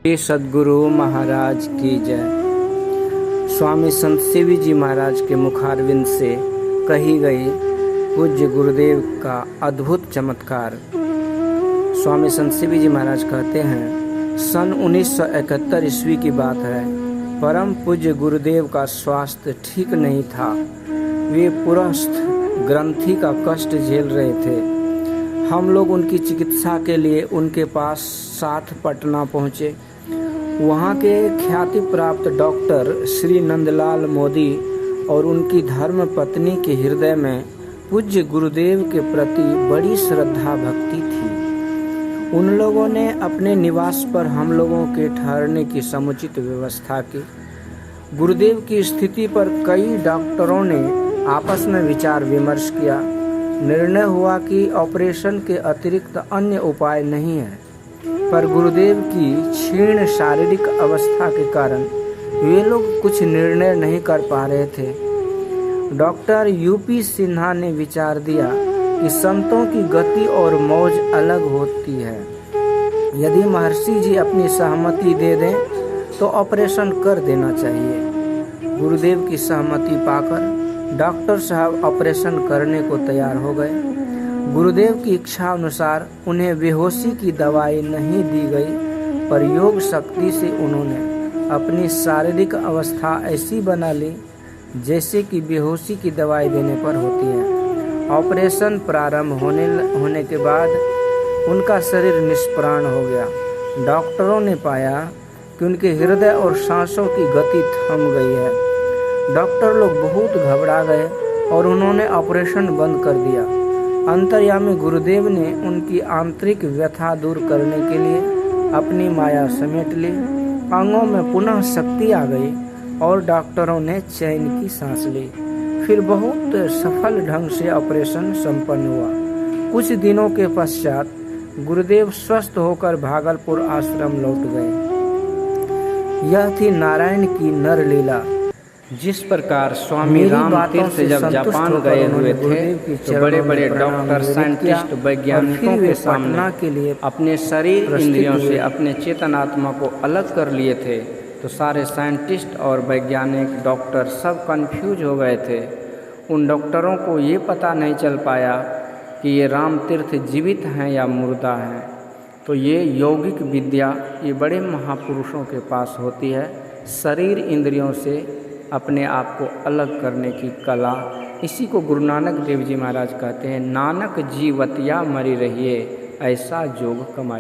श्री सद्गुरु महाराज की जय। स्वामी संत सीवी जी महाराज के मुखारविंद से कही गई पूज्य गुरुदेव का अद्भुत चमत्कार। स्वामी संत सीवी जी महाराज कहते हैं, सन 1971 ईस्वी की बात है। परम पूज्य गुरुदेव का स्वास्थ्य ठीक नहीं था। वे पुरस्थ ग्रंथि का कष्ट झेल रहे थे। हम लोग उनकी चिकित्सा के लिए उनके पास साथ पटना पहुँचे। वहाँ के ख्याति प्राप्त डॉक्टर श्री नंदलाल मोदी और उनकी धर्म पत्नी के हृदय में पूज्य गुरुदेव के प्रति बड़ी श्रद्धा भक्ति थी। उन लोगों ने अपने निवास पर हम लोगों के ठहरने की समुचित व्यवस्था की। गुरुदेव की स्थिति पर कई डॉक्टरों ने आपस में विचार विमर्श किया। निर्णय हुआ कि ऑपरेशन के अतिरिक्त अन्य उपाय नहीं है, पर गुरुदेव की क्षीण शारीरिक अवस्था के कारण वे लोग कुछ निर्णय नहीं कर पा रहे थे। डॉक्टर यूपी सिन्हा ने विचार दिया कि संतों की गति और मौज अलग होती है। यदि महर्षि जी अपनी सहमति दे दें तो ऑपरेशन कर देना चाहिए। गुरुदेव की सहमति पाकर डॉक्टर साहब ऑपरेशन करने को तैयार हो गए। गुरुदेव की इच्छा अनुसार उन्हें बेहोशी की दवाई नहीं दी गई, पर योग शक्ति से उन्होंने अपनी शारीरिक अवस्था ऐसी बना ली जैसे कि बेहोशी की दवाई देने पर होती है। ऑपरेशन प्रारंभ होने के बाद उनका शरीर निष्प्राण हो गया। डॉक्टरों ने पाया कि उनके हृदय और सांसों की गति थम गई है। डॉक्टर लोग बहुत घबरा गए और उन्होंने ऑपरेशन बंद कर दिया। अंतर्यामी गुरुदेव ने उनकी आंतरिक व्यथा दूर करने के लिए अपनी माया समेट ली। अंगों में पुनः शक्ति आ गई और डॉक्टरों ने चैन की सांस ली। फिर बहुत सफल ढंग से ऑपरेशन संपन्न हुआ। कुछ दिनों के पश्चात गुरुदेव स्वस्थ होकर भागलपुर आश्रम लौट गए। यह थी नारायण की नर लीला। जिस प्रकार स्वामी राम तीर्थ जब जापान गए हुए थे तो बड़े बड़े डॉक्टर, साइंटिस्ट, वैज्ञानिकों के सामने के लिए अपने शरीर इंद्रियों से अपने चेतनात्मा को अलग कर लिए थे, तो सारे साइंटिस्ट और वैज्ञानिक डॉक्टर सब कंफ्यूज हो गए थे। उन डॉक्टरों को ये पता नहीं चल पाया कि ये राम तीर्थ जीवित हैं या मुर्दा हैं। तो ये यौगिक विद्या ये बड़े महापुरुषों के पास होती है। शरीर इंद्रियों से अपने आप को अलग करने की कला। इसी को गुरु नानक देव जी महाराज कहते हैं, नानक जीवतिया मरी रहिए, ऐसा जोग कमाई।